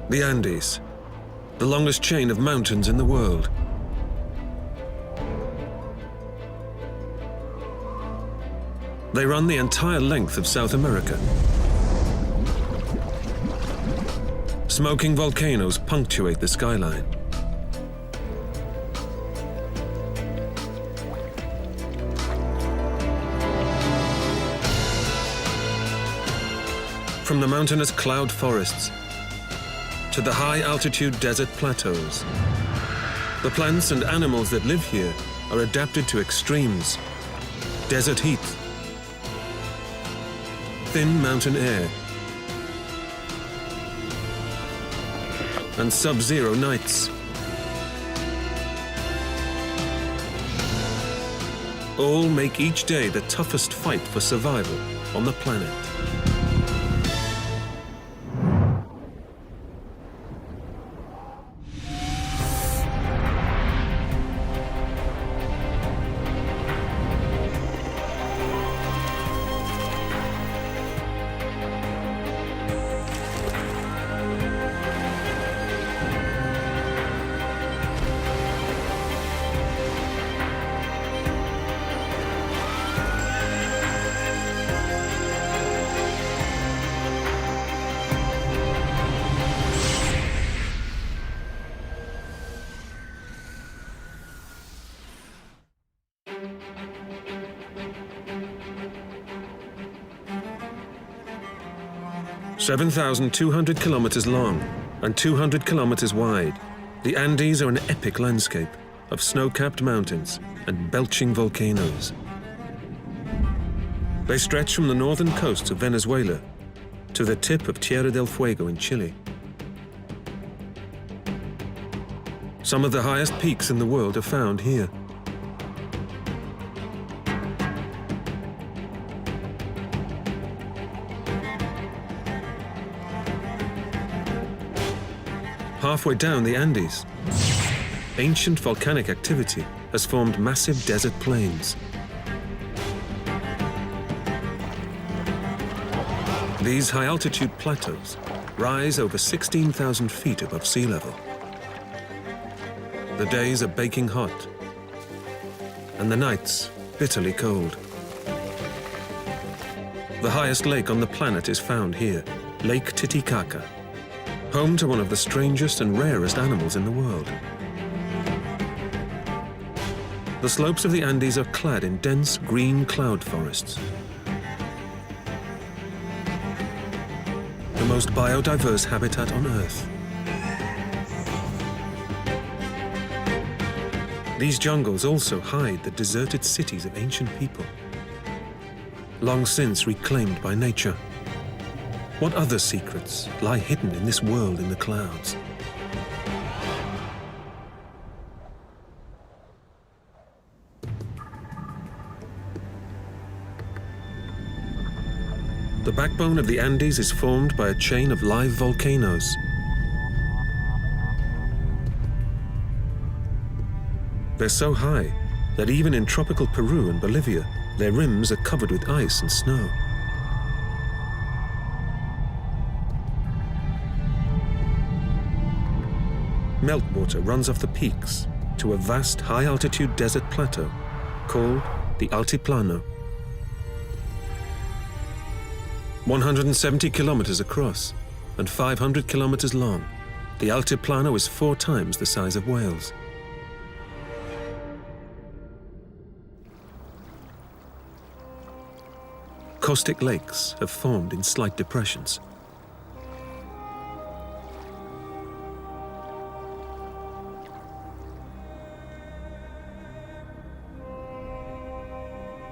The Andes, the longest chain of mountains in the world. They run the entire length of South America. Smoking volcanoes punctuate the skyline. From the mountainous cloud forests to the high-altitude desert plateaus, the plants and animals that live here are adapted to extremes: desert heat, thin mountain air, and sub-zero nights. All make each day the toughest fight for survival on the planet. (7,200 kilometers long and 200 kilometers wide), the Andes are an epic landscape of snow-capped mountains and belching volcanoes. They stretch from the northern coast of Venezuela to the tip of Tierra del Fuego in Chile. Some of the highest peaks in the world are found here. Halfway down the Andes, ancient volcanic activity has formed massive desert plains. These high-altitude plateaus rise over 16,000 feet above sea level. The days are baking hot, and the nights bitterly cold. The highest lake on the planet is found here, Lake Titicaca, home to one of the strangest and rarest animals in the world. The slopes of the Andes are clad in dense green cloud forests. The most biodiverse habitat on Earth. These jungles also hide the deserted cities of ancient people, long since reclaimed by nature. What other secrets lie hidden in this world in the clouds? The backbone of the Andes is formed by a chain of live volcanoes. They're so high that even in tropical Peru and Bolivia, their rims are covered with ice and snow. Meltwater runs off the peaks to a vast high-altitude desert plateau called the Altiplano. 170 kilometers across and 500 kilometers long, the Altiplano is 4 times the size of Wales. Caustic lakes have formed in slight depressions.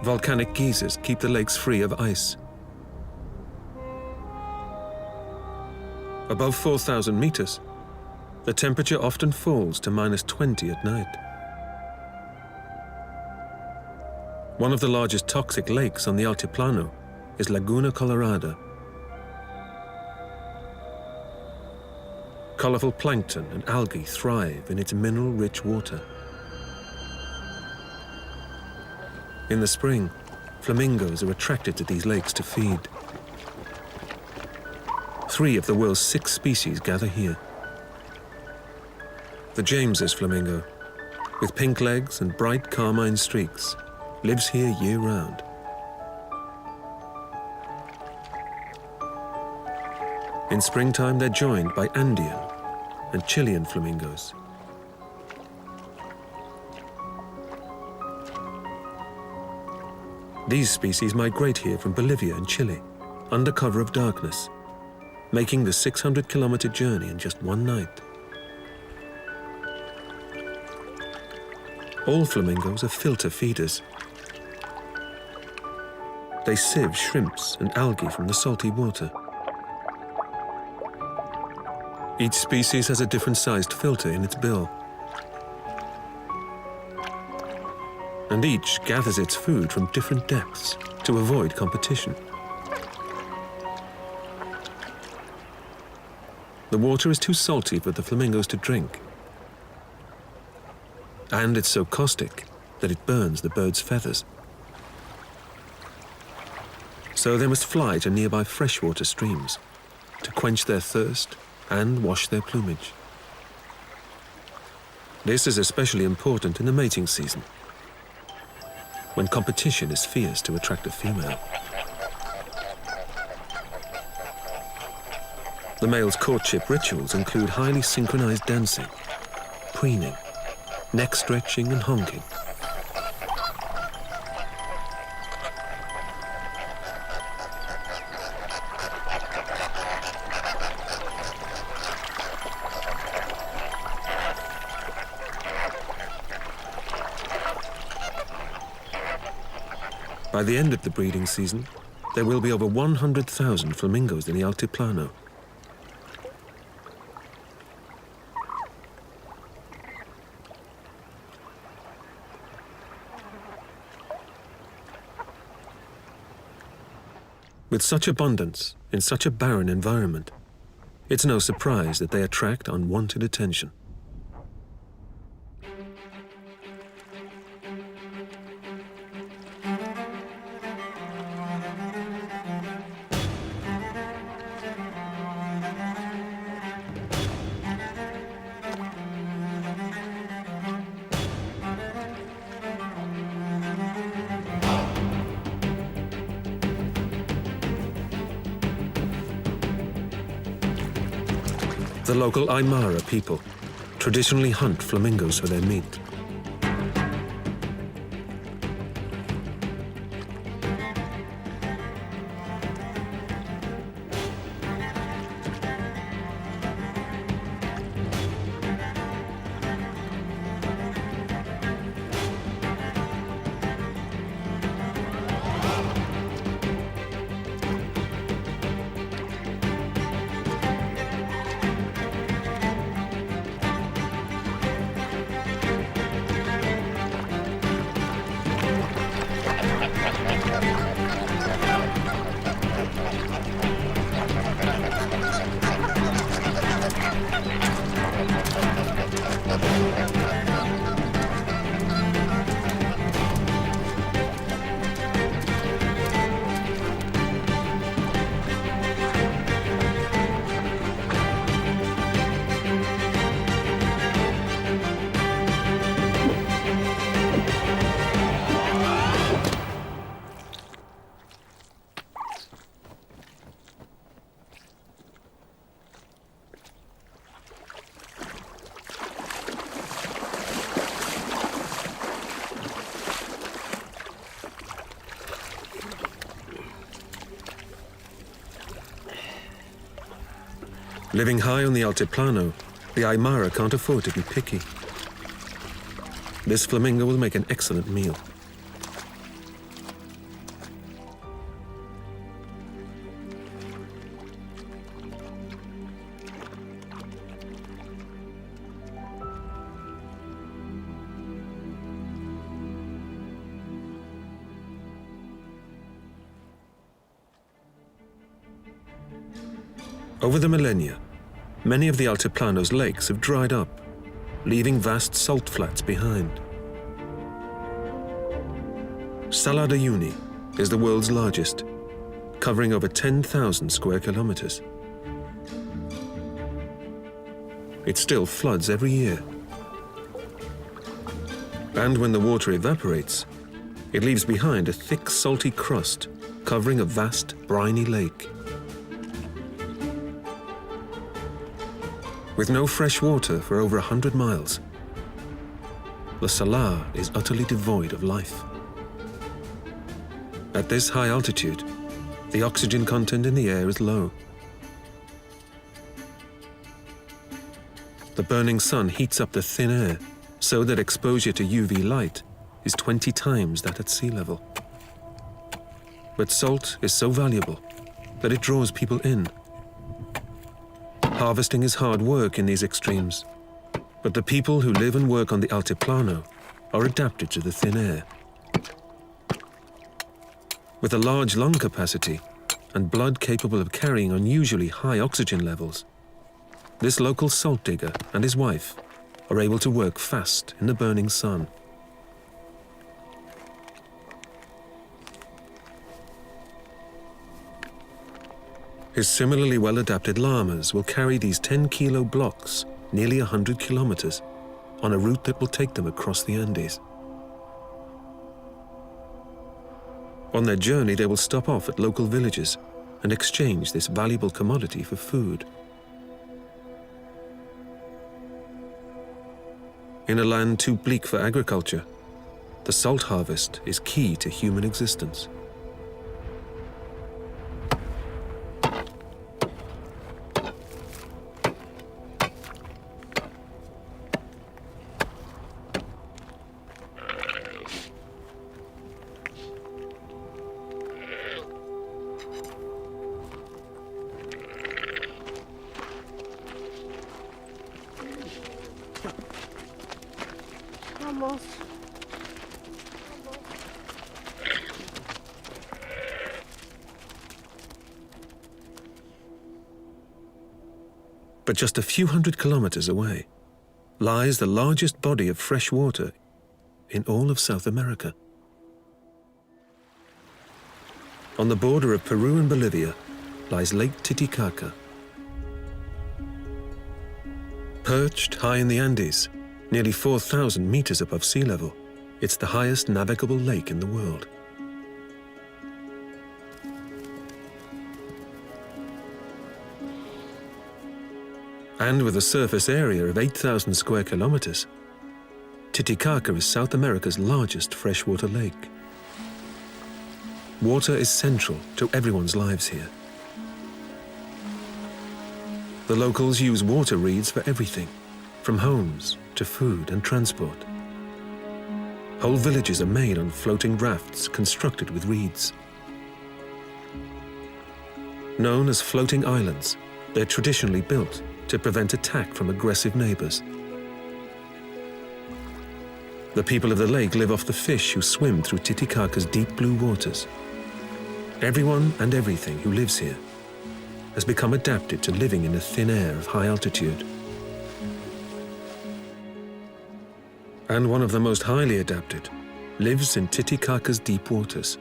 Volcanic geysers keep the lakes free of ice. Above 4,000 meters, the temperature often falls to -20 at night. One of the largest toxic lakes on the Altiplano is Laguna Colorada. Colorful plankton and algae thrive in its mineral-rich water. In the spring, flamingos are attracted to these lakes to feed. 3 of the world's 6 species gather here. The James's flamingo, with pink legs and bright carmine streaks, lives here year-round. In springtime, they're joined by Andean and Chilean flamingos. These species migrate here from Bolivia and Chile, under cover of darkness, making the 600-kilometer journey in just one night. All flamingos are filter feeders. They sieve shrimps and algae from the salty water. Each species has a different-sized filter in its bill, and each gathers its food from different depths to avoid competition. The water is too salty for the flamingos to drink, and it's so caustic that it burns the birds' feathers. So they must fly to nearby freshwater streams to quench their thirst and wash their plumage. This is especially important in the mating season, when competition is fierce to attract a female. The male's courtship rituals include highly synchronized dancing, preening, neck stretching and honking. By the end of the breeding season, there will be over 100,000 flamingos in the Altiplano. With such abundance in such a barren environment, it's no surprise that they attract unwanted attention. The local Aymara people traditionally hunt flamingos for their meat. Living high on the Altiplano, the Aymara can't afford to be picky. This flamingo will make an excellent meal. Over the millennia, many of the Altiplano's lakes have dried up, leaving vast salt flats behind. Salar de Uyuni is the world's largest, covering over 10,000 square kilometers. it still floods every year. And when the water evaporates, it leaves behind a thick, salty crust covering a vast, briny lake. With no fresh water for over 100 miles, the Salar is utterly devoid of life. At this high altitude, the oxygen content in the air is low. The burning sun heats up the thin air so that exposure to UV light is 20 times that at sea level. But salt is so valuable that it draws people in. Harvesting is hard work in these extremes, but the people who live and work on the Altiplano are adapted to the thin air. With a large lung capacity and blood capable of carrying unusually high oxygen levels, this local salt digger and his wife are able to work fast in the burning sun. His similarly well-adapted llamas will carry these 10-kilo blocks nearly 100 kilometers on a route that will take them across the Andes. On their journey, they will stop off at local villages and exchange this valuable commodity for food. In a land too bleak for agriculture, the salt harvest is key to human existence. But just a few hundred kilometers away lies the largest body of fresh water in all of South America. On the border of Peru and Bolivia lies Lake Titicaca. Perched high in the Andes, nearly 4,000 meters above sea level, it's the highest navigable lake in the world. And with a surface area of 8,000 square kilometers, Titicaca is South America's largest freshwater lake. Water is central to everyone's lives here. The locals use water reeds for everything, from homes to food and transport. Whole villages are made on floating rafts constructed with reeds. Known as floating islands, they're traditionally built to prevent attack from aggressive neighbors. The people of the lake live off the fish who swim through Titicaca's deep blue waters. Everyone and everything who lives here has become adapted to living in the thin air of high altitude. And one of the most highly adapted lives in Titicaca's deep waters.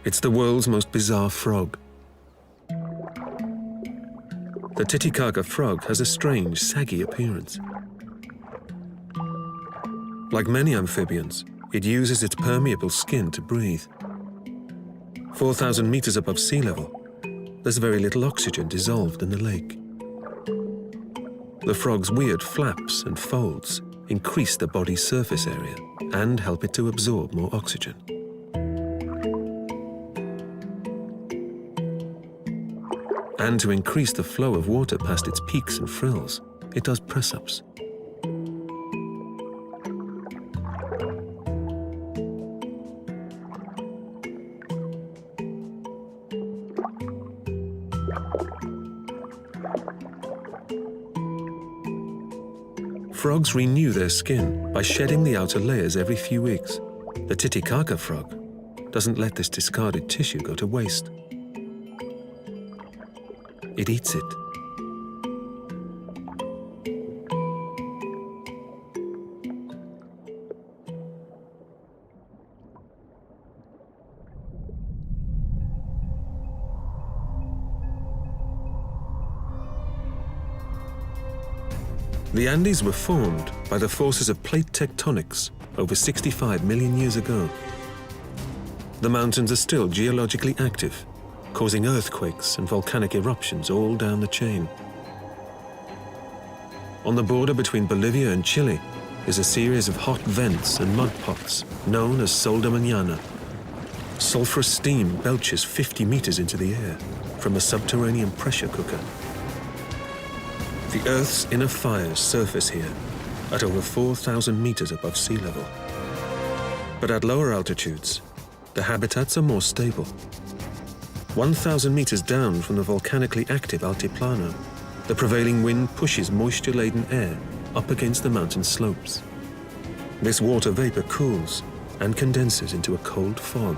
It's the world's most bizarre frog. The Titicaca frog has a strange, saggy appearance. Like many amphibians, it uses its permeable skin to breathe. 4,000 meters above sea level, there's very little oxygen dissolved in the lake. The frog's weird flaps and folds increase the body's surface area and help it to absorb more oxygen. And to increase the flow of water past its peaks and frills, it does press-ups. Frogs renew their skin by shedding the outer layers every few weeks. The Titicaca frog doesn't let this discarded tissue go to waste. It eats it. The Andes were formed by the forces of plate tectonics over 65 million years ago. The mountains are still geologically active, causing earthquakes and volcanic eruptions all down the chain. On the border between Bolivia and Chile is a series of hot vents and mud pots known as Sol de Mañana. Sulfurous steam belches 50 meters into the air from a subterranean pressure cooker. The Earth's inner fires surface here at over 4,000 meters above sea level. But at lower altitudes, the habitats are more stable. 1,000 meters down from the volcanically active Altiplano, the prevailing wind pushes moisture-laden air up against the mountain slopes. This water vapor cools and condenses into a cold fog.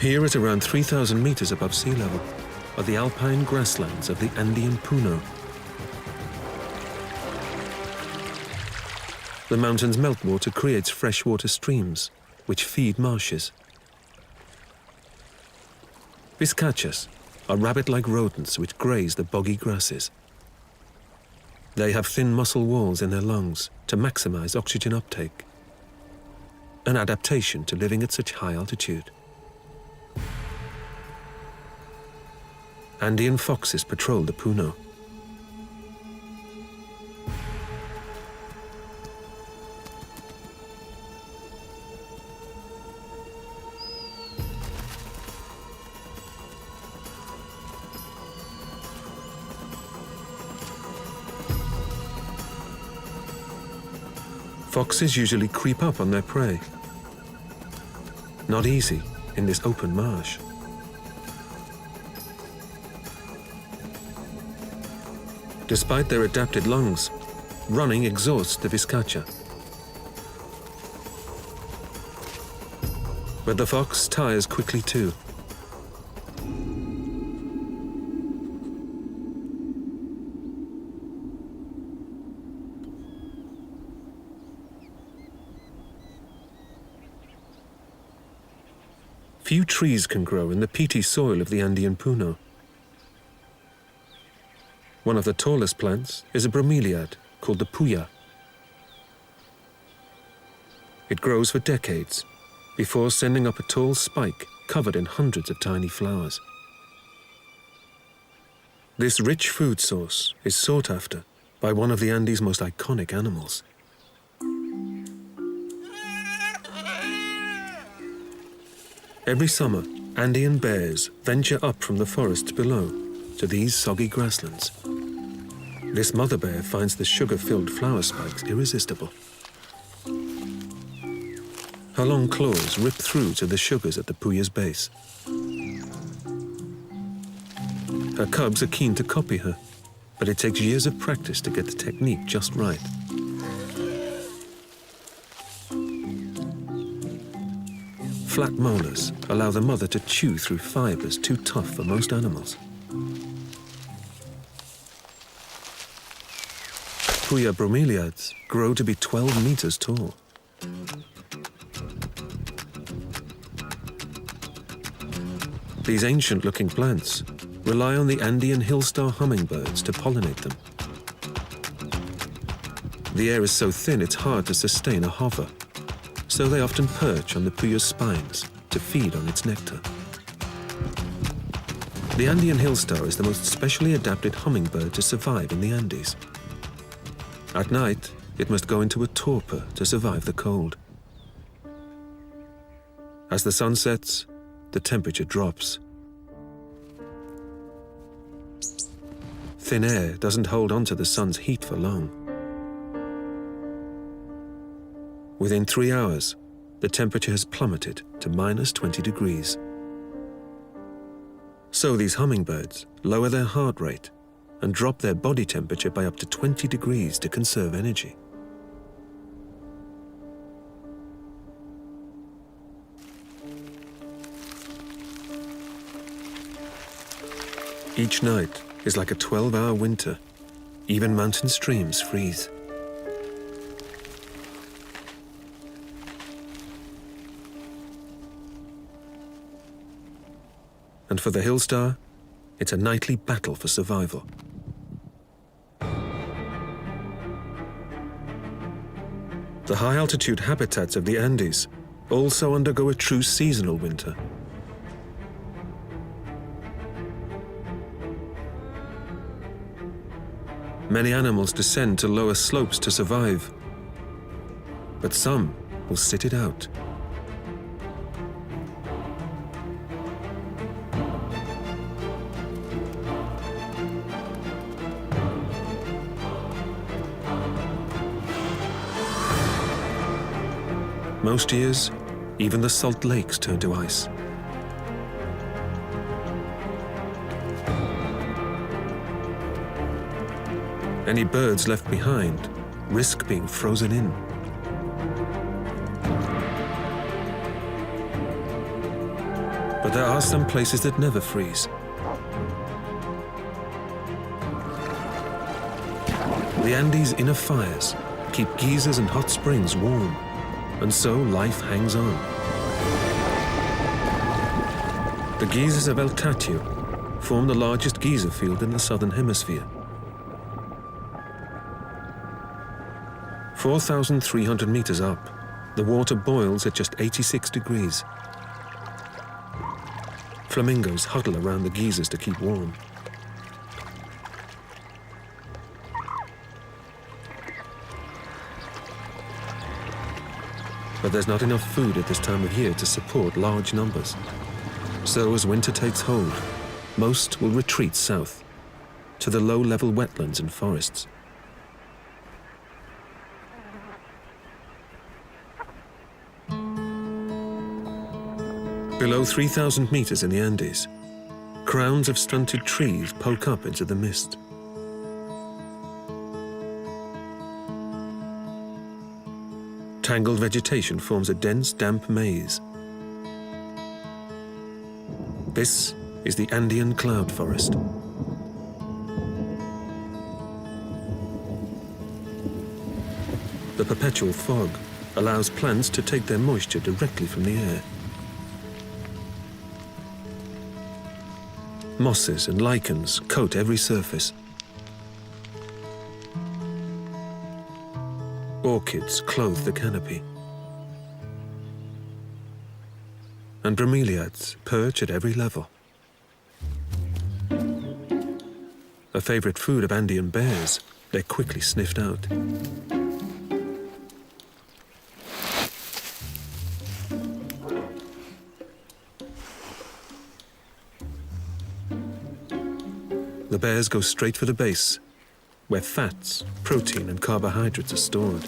Here at around 3,000 meters above sea level are the Alpine grasslands of the Andean puna. The mountain's meltwater creates freshwater streams, which feed marshes. Vizcachas are rabbit-like rodents which graze the boggy grasses. They have thin muscle walls in their lungs to maximize oxygen uptake, an adaptation to living at such high altitude. Andean foxes patrol the Puno. Foxes usually creep up on their prey. Not easy in this open marsh. Despite their adapted lungs, running exhausts the vizcacha. But the fox tires quickly too. Few trees can grow in the peaty soil of the Andean Puno. One of the tallest plants is a bromeliad called the puya. It grows for decades before sending up a tall spike covered in hundreds of tiny flowers. This rich food source is sought after by one of the Andes' most iconic animals. Every summer, Andean bears venture up from the forests below to these soggy grasslands. This mother bear finds the sugar-filled flower spikes irresistible. Her long claws rip through to the sugars at the puya's base. Her cubs are keen to copy her, but it takes years of practice to get the technique just right. Flat molars allow the mother to chew through fibers too tough for most animals. Puya bromeliads grow to be 12 meters tall. These ancient-looking plants rely on the Andean hill-star hummingbirds to pollinate them. The air is so thin it's hard to sustain a hover, so they often perch on the puya's spines to feed on its nectar. The Andean hill-star is the most specially adapted hummingbird to survive in the Andes. At night, it must go into a torpor to survive the cold. As the sun sets, the temperature drops. Thin air doesn't hold on to the sun's heat for long. Within 3 hours, the temperature has plummeted to minus 20 degrees. So these hummingbirds lower their heart rate and drop their body temperature by up to 20 degrees to conserve energy. Each night is like a 12-hour winter. Even mountain streams freeze. And for the hill-star, it's a nightly battle for survival. The high-altitude habitats of the Andes also undergo a true seasonal winter. Many animals descend to lower slopes to survive, but some will sit it out. Most years, even the salt lakes turn to ice. Any birds left behind risk being frozen in. But there are some places that never freeze. The Andes' inner fires keep geysers and hot springs warm, and so life hangs on. The geysers of El Tatio form the largest geyser field in the southern hemisphere. 4,300 meters up, the water boils at just 86 degrees. Flamingos huddle around the geysers to keep warm. But there's not enough food at this time of year to support large numbers. So as winter takes hold, most will retreat south to the low-level wetlands and forests. Below 3,000 meters in the Andes, crowns of stunted trees poke up into the mist. Tangled vegetation forms a dense, damp maze. This is the Andean cloud forest. The perpetual fog allows plants to take their moisture directly from the air. Mosses and lichens coat every surface. Orchids clothe the canopy. And bromeliads perch at every level. A favorite food of Andean bears, they're quickly sniffed out. The bears go straight for the base, where fats, protein, and carbohydrates are stored.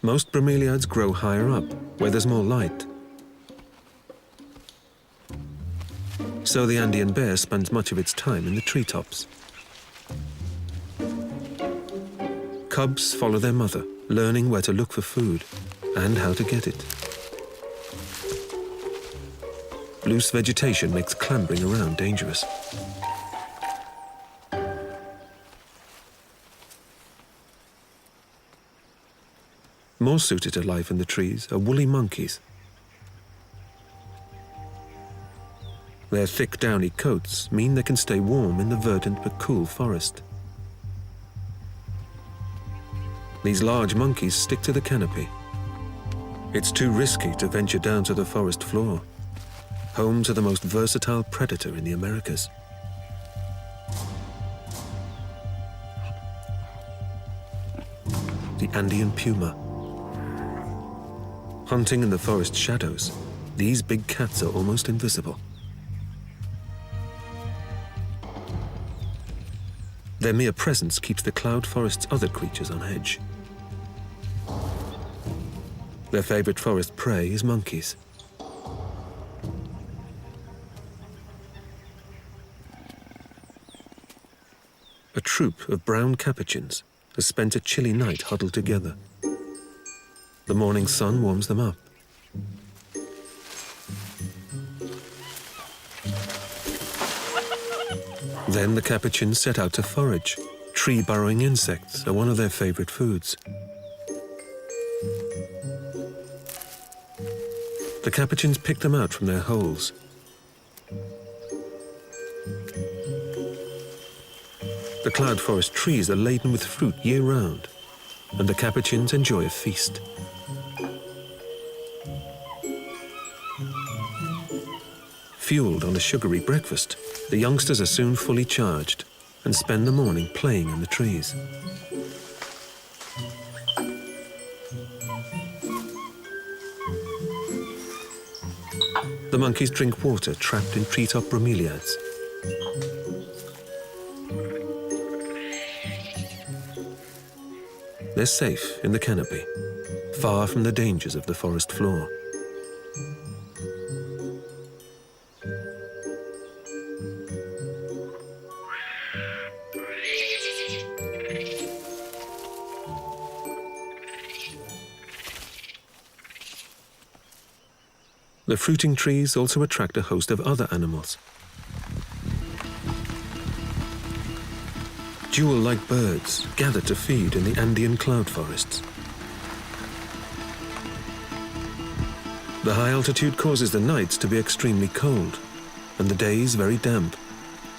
Most bromeliads grow higher up, where there's more light. So the Andean bear spends much of its time in the treetops. Cubs follow their mother, learning where to look for food and how to get it. Loose vegetation makes clambering around dangerous. More suited to life in the trees are woolly monkeys. Their thick, downy coats mean they can stay warm in the verdant but cool forest. These large monkeys stick to the canopy. It's too risky to venture down to the forest floor, home to the most versatile predator in the Americas. The Andean puma. Hunting in the forest shadows, these big cats are almost invisible. Their mere presence keeps the cloud forest's other creatures on edge. Their favorite forest prey is monkeys. A troop of brown capuchins has spent a chilly night huddled together. The morning sun warms them up. Then the capuchins set out to forage. Tree-burrowing insects are one of their favorite foods. The capuchins pick them out from their holes. The cloud forest trees are laden with fruit year-round, and the capuchins enjoy a feast. Fueled on a sugary breakfast, the youngsters are soon fully charged and spend the morning playing in the trees. The monkeys drink water trapped in treetop bromeliads. They're safe in the canopy, far from the dangers of the forest floor. The fruiting trees also attract a host of other animals. Jewel-like birds gather to feed in the Andean cloud forests. The high altitude causes the nights to be extremely cold and the days very damp,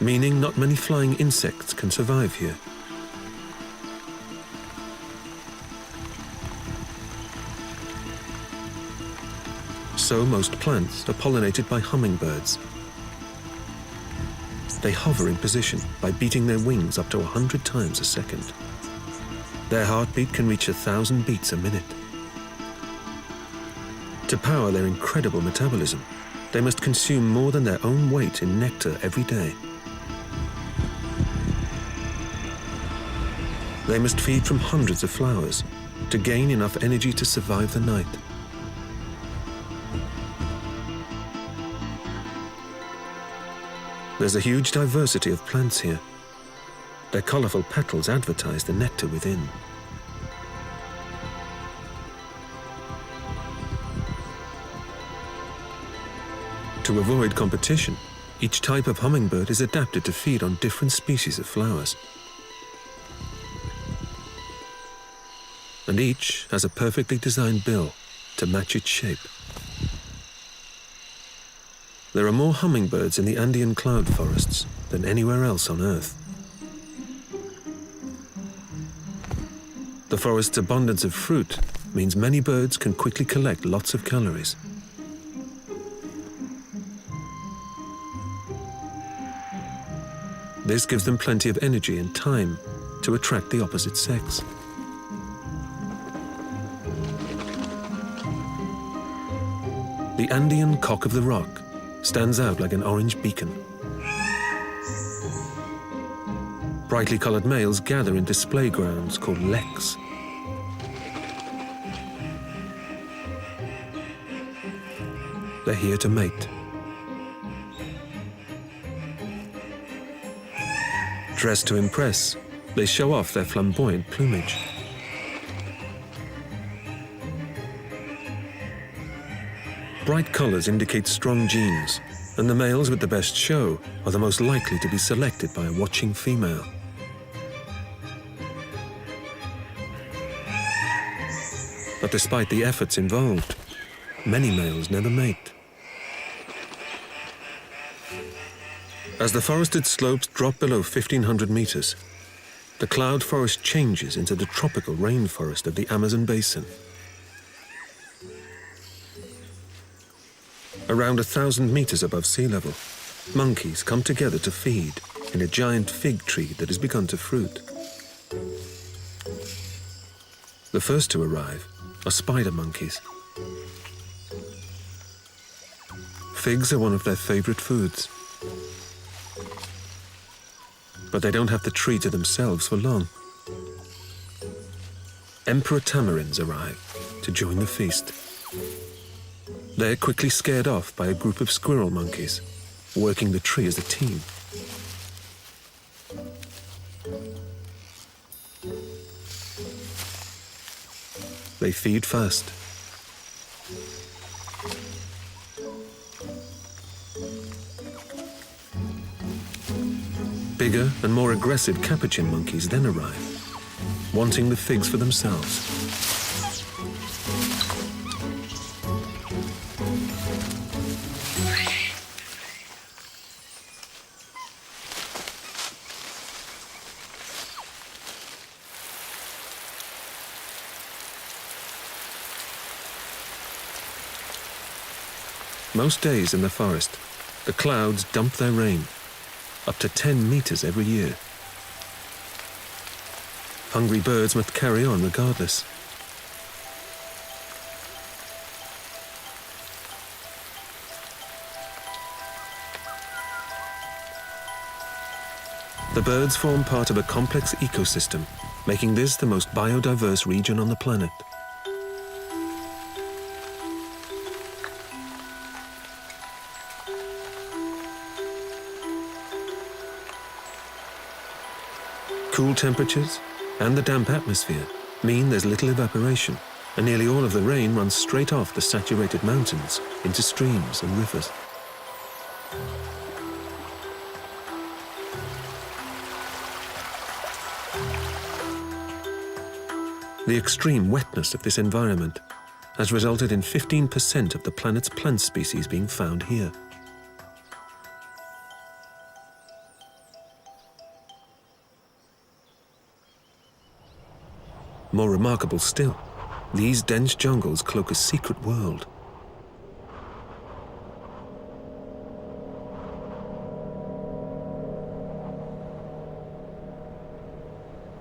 meaning not many flying insects can survive here. So most plants are pollinated by hummingbirds. They hover in position by beating their wings up to 100 times a second. Their heartbeat can reach 1,000 beats a minute. To power their incredible metabolism, they must consume more than their own weight in nectar every day. They must feed from hundreds of flowers to gain enough energy to survive the night. There's a huge diversity of plants here. Their colorful petals advertise the nectar within. To avoid competition, each type of hummingbird is adapted to feed on different species of flowers. And each has a perfectly designed bill to match its shape. There are more hummingbirds in the Andean cloud forests than anywhere else on Earth. The forest's abundance of fruit means many birds can quickly collect lots of calories. This gives them plenty of energy and time to attract the opposite sex. The Andean cock of the rock stands out like an orange beacon. Brightly colored males gather in display grounds called leks. They're here to mate. Dressed to impress, they show off their flamboyant plumage. Bright colors indicate strong genes, and the males with the best show are the most likely to be selected by a watching female. But despite the efforts involved, many males never mate. As the forested slopes drop below 1,500 meters, the cloud forest changes into the tropical rainforest of the Amazon basin. Around 1,000 meters above sea level, monkeys come together to feed in a giant fig tree that has begun to fruit. The first to arrive are spider monkeys. Figs are one of their favorite foods. But they don't have the tree to themselves for long. Emperor tamarins arrive to join the feast. They're quickly scared off by a group of squirrel monkeys, working the tree as a team. They feed fast. Bigger and more aggressive capuchin monkeys then arrive, wanting the figs for themselves. Most days in the forest, the clouds dump their rain, up to 10 meters every year. Hungry birds must carry on regardless. The birds form part of a complex ecosystem, making this the most biodiverse region on the planet. Cool temperatures and the damp atmosphere mean there's little evaporation, and nearly all of the rain runs straight off the saturated mountains into streams and rivers. The extreme wetness of this environment has resulted in 15% of the planet's plant species being found here. More remarkable still, these dense jungles cloak a secret world.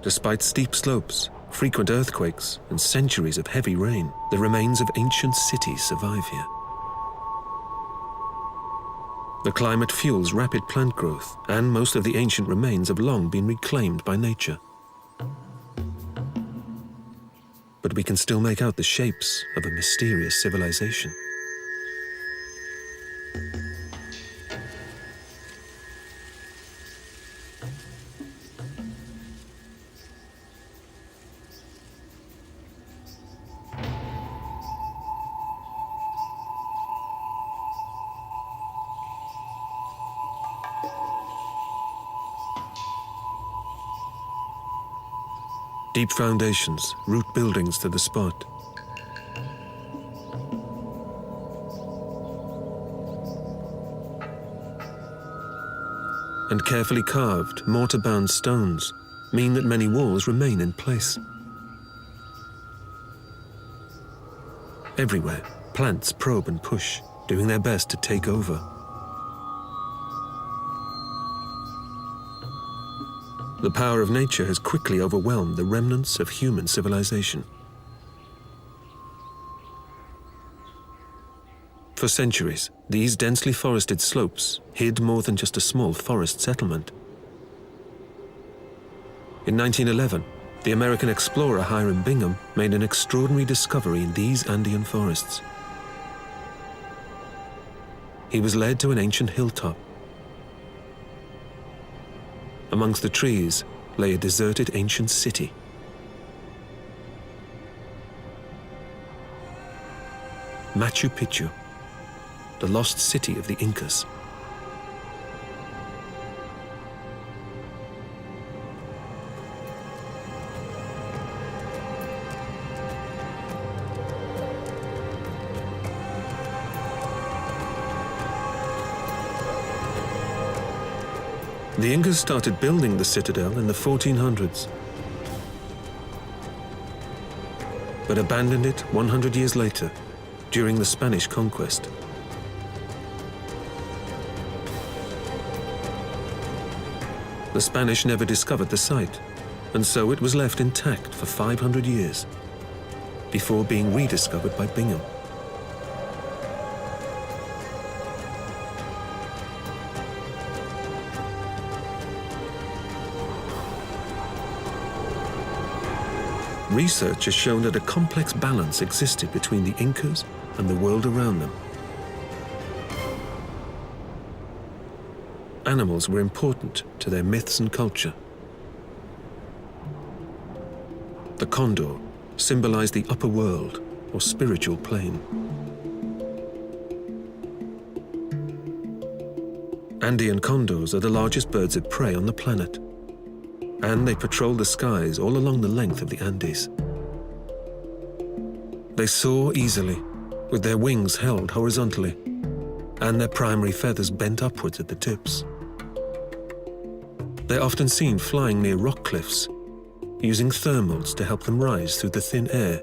Despite steep slopes, frequent earthquakes, and centuries of heavy rain, the remains of ancient cities survive here. The climate fuels rapid plant growth, and most of the ancient remains have long been reclaimed by nature. But we can still make out the shapes of a mysterious civilization. Deep foundations root buildings to the spot. And carefully carved, mortar-bound stones mean that many walls remain in place. Everywhere, plants probe and push, doing their best to take over. The power of nature has quickly overwhelmed the remnants of human civilization. For centuries, these densely forested slopes hid more than just a small forest settlement. In 1911, the American explorer Hiram Bingham made an extraordinary discovery in these Andean forests. He was led to an ancient hilltop. Amongst the trees lay a deserted ancient city. Machu Picchu, the lost city of the Incas. The Incas started building the citadel in the 1400s, but abandoned it 100 years later during the Spanish conquest. The Spanish never discovered the site, and so it was left intact for 500 years before being rediscovered by Bingham. Research has shown that a complex balance existed between the Incas and the world around them. Animals were important to their myths and culture. The condor symbolized the upper world or spiritual plane. Andean condors are the largest birds of prey on the planet, and they patrol the skies all along the length of the Andes. They soar easily, with their wings held horizontally, and their primary feathers bent upwards at the tips. They're often seen flying near rock cliffs, using thermals to help them rise through the thin air.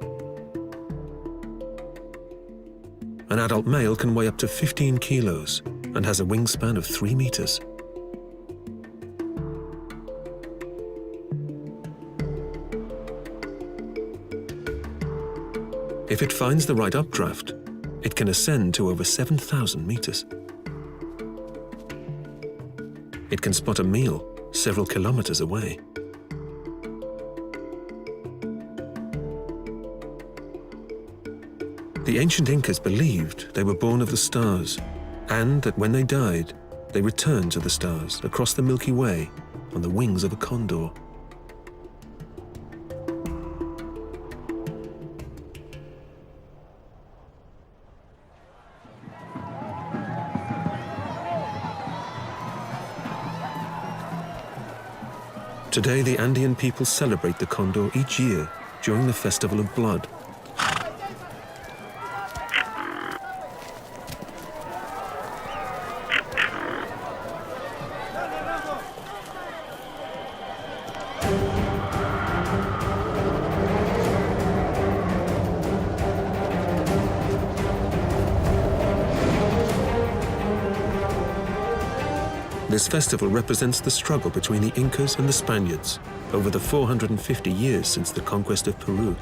An adult male can weigh up to 15 kilos and has a wingspan of 3 meters. If it finds the right updraft, it can ascend to over 7,000 meters. It can spot a meal several kilometers away. The ancient Incas believed they were born of the stars, and that when they died, they returned to the stars across the Milky Way on the wings of a condor. Today, the Andean people celebrate the condor each year during the Festival of Blood. This festival represents the struggle between the Incas and the Spaniards over the 450 years since the conquest of Peru.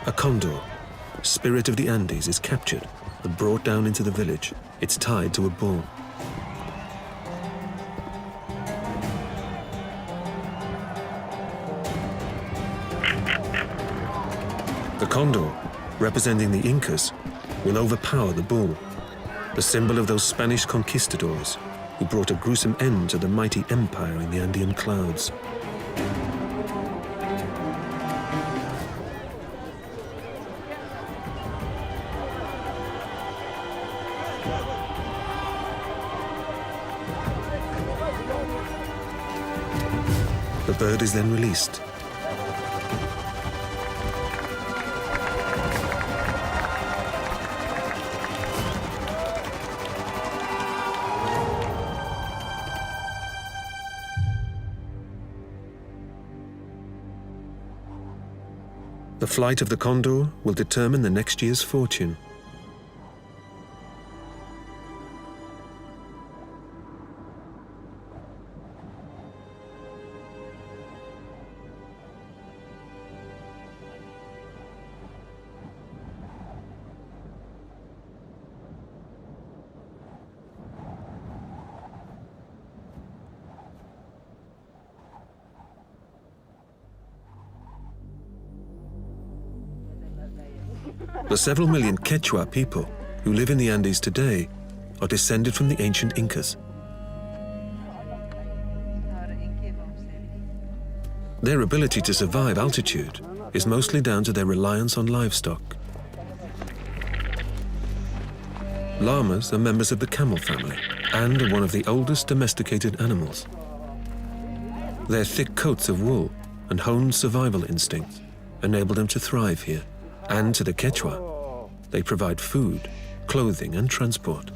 A condor, spirit of the Andes, is captured and brought down into the village. It's tied to a bull. The condor, representing the Incas, will overpower the bull, the symbol of those Spanish conquistadors who brought a gruesome end to the mighty empire in the Andean clouds. The bird is then released. The flight of the condor will determine the next year's fortune. The several million Quechua people who live in the Andes today are descended from the ancient Incas. Their ability to survive altitude is mostly down to their reliance on livestock. Llamas are members of the camel family and are one of the oldest domesticated animals. Their thick coats of wool and honed survival instincts enable them to thrive here. And to the Quechua, they provide food, clothing, and transport.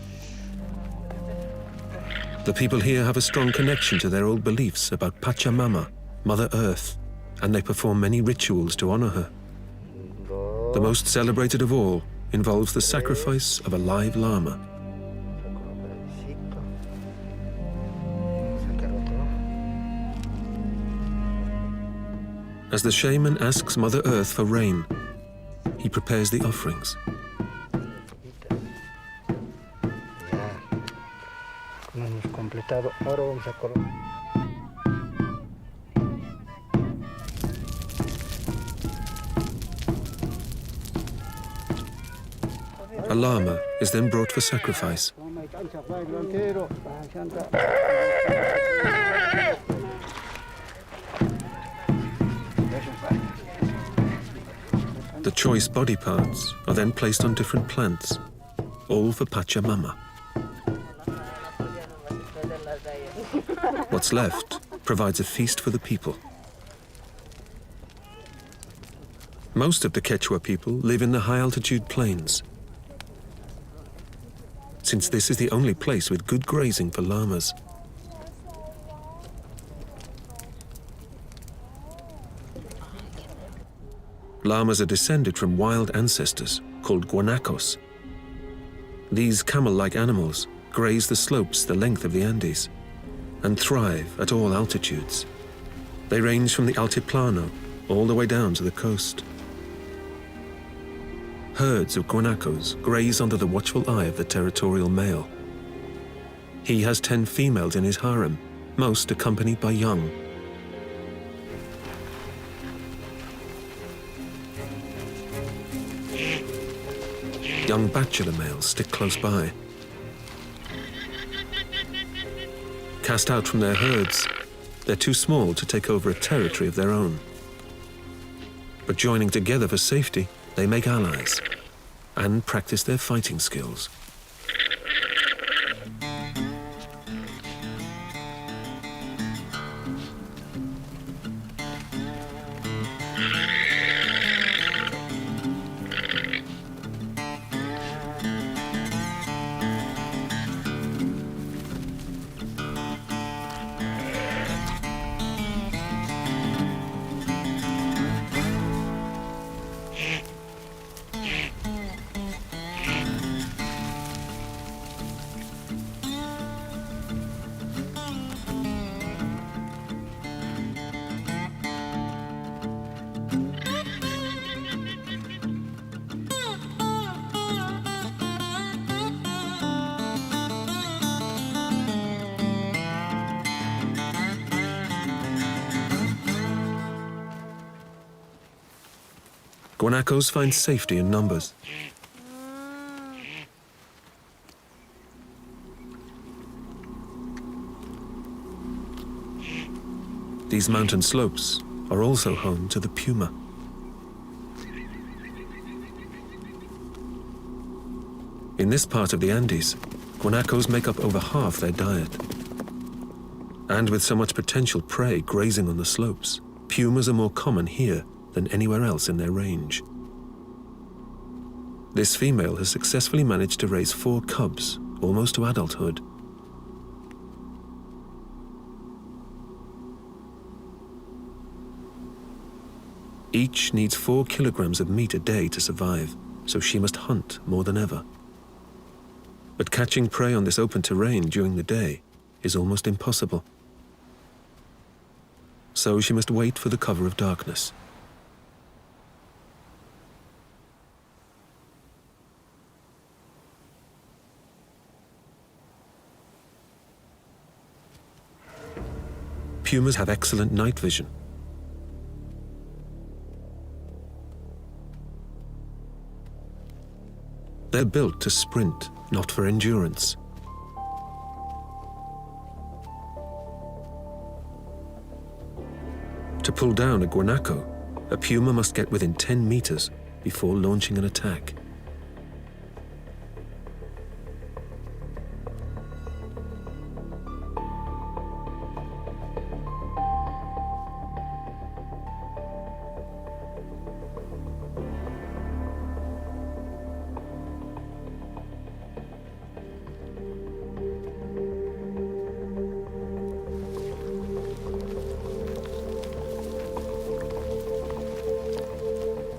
The people here have a strong connection to their old beliefs about Pachamama, Mother Earth, and they perform many rituals to honor her. The most celebrated of all involves the sacrifice of a live llama. As the shaman asks Mother Earth for rain, he prepares the offerings. A llama is then brought for sacrifice. The choice body parts are then placed on different plants, all for Pachamama. What's left provides a feast for the people. Most of the Quechua people live in the high-altitude plains, since this is the only place with good grazing for llamas. Llamas are descended from wild ancestors called Guanacos. These camel-like animals graze the slopes the length of the Andes and thrive at all altitudes. They range from the Altiplano all the way down to the coast. Herds of Guanacos graze under the watchful eye of the territorial male. He has 10 females in his harem, most accompanied by young. Young bachelor males stick close by. Cast out from their herds, they're too small to take over a territory of their own. But joining together for safety, they make allies and practice their fighting skills. Guanacos find safety in numbers. These mountain slopes are also home to the puma. In this part of the Andes, Guanacos make up over half their diet. And with so much potential prey grazing on the slopes, pumas are more common here than anywhere else in their range. This female has successfully managed to raise 4 cubs, almost to adulthood. Each needs 4 kilograms of meat a day to survive, so she must hunt more than ever. But catching prey on this open terrain during the day is almost impossible. So she must wait for the cover of darkness. Pumas have excellent night vision. They're built to sprint, not for endurance. To pull down a guanaco, a puma must get within 10 meters before launching an attack.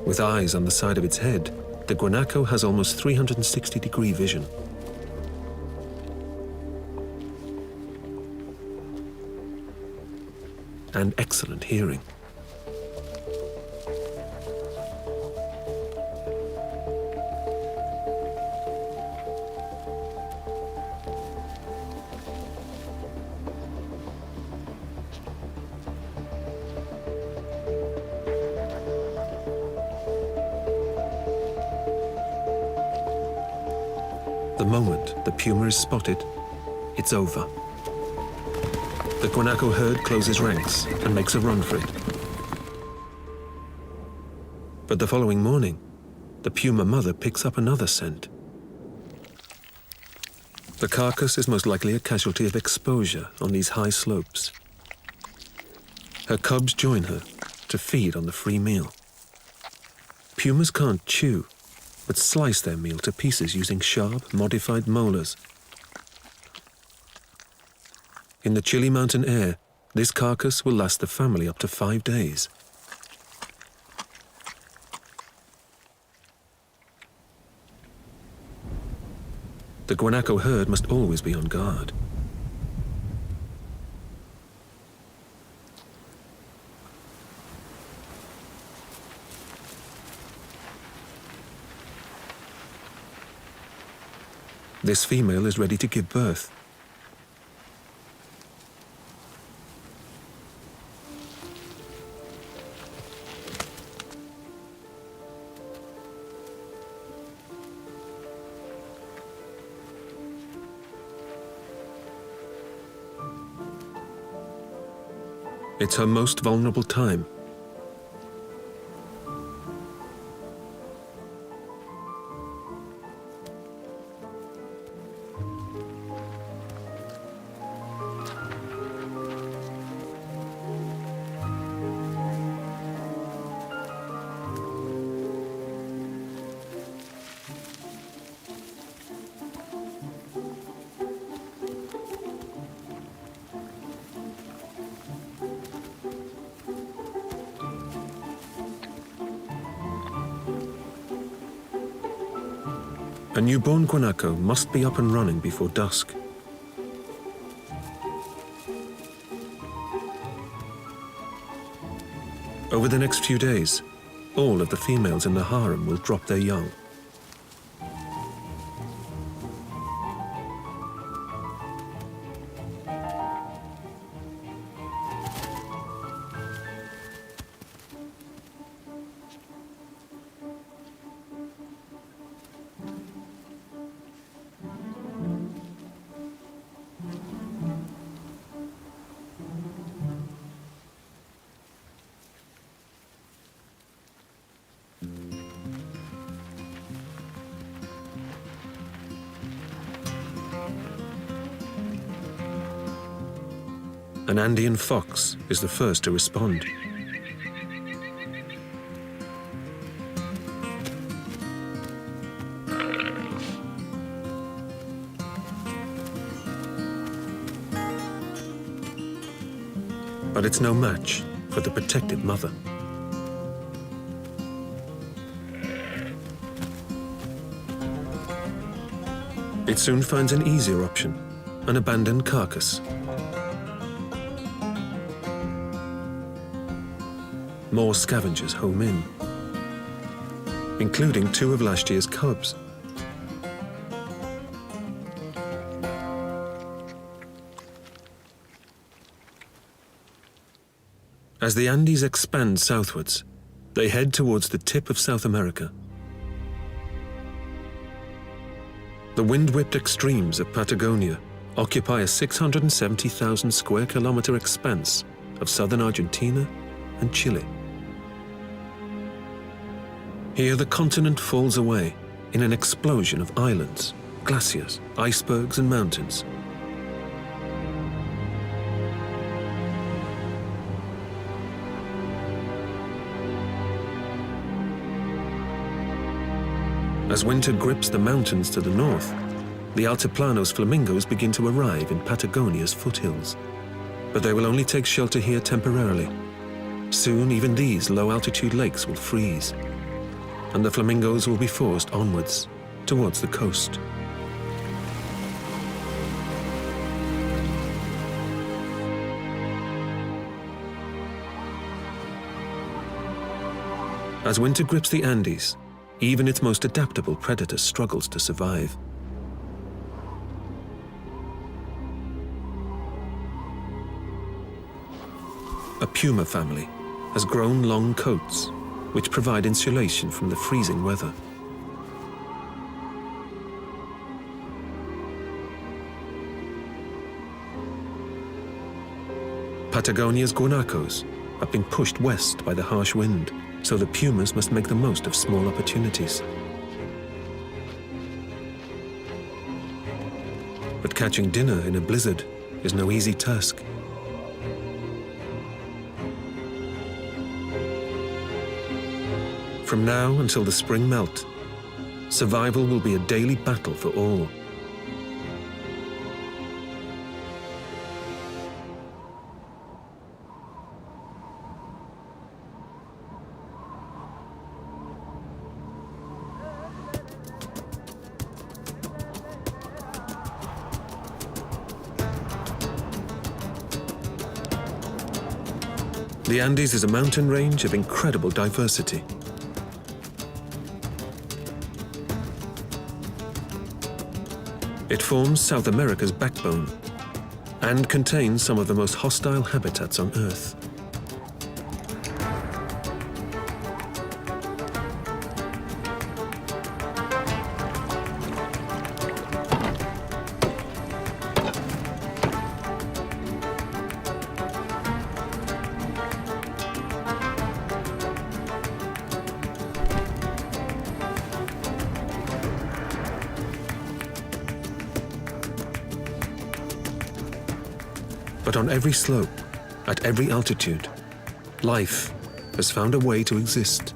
With eyes on the side of its head, the guanaco has almost 360-degree vision. And excellent hearing. The moment the puma is spotted, it's over. The guanaco herd closes ranks and makes a run for it. But the following morning, the puma mother picks up another scent. The carcass is most likely a casualty of exposure on these high slopes. Her cubs join her to feed on the free meal. Pumas can't chew, but slice their meal to pieces using sharp, modified molars. In the chilly mountain air, this carcass will last the family up to 5 days. The Guanaco herd must always be on guard. This female is ready to give birth. It's her most vulnerable time. A newborn guanaco must be up and running before dusk. Over the next few days, all of the females in the harem will drop their young. An Andean fox is the first to respond. But it's no match for the protective mother. It soon finds an easier option, an abandoned carcass. More scavengers home in, including 2 of last year's cubs. As the Andes expand southwards, they head towards the tip of South America. The wind-whipped extremes of Patagonia occupy a 670,000 square kilometer expanse of southern Argentina and Chile. Here the continent falls away in an explosion of islands, glaciers, icebergs and mountains. As winter grips the mountains to the north, the Altiplano's flamingos begin to arrive in Patagonia's foothills. But they will only take shelter here temporarily. Soon even these low-altitude lakes will freeze, and the flamingos will be forced onwards, towards the coast. As winter grips the Andes, even its most adaptable predator struggles to survive. A puma family has grown long coats, which provide insulation from the freezing weather. Patagonia's guanacos have been pushed west by the harsh wind, so the pumas must make the most of small opportunities. But catching dinner in a blizzard is no easy task. From now until the spring melt, survival will be a daily battle for all. The Andes is a mountain range of incredible diversity. It forms South America's backbone and contains some of the most hostile habitats on Earth. But on every slope, at every altitude, life has found a way to exist.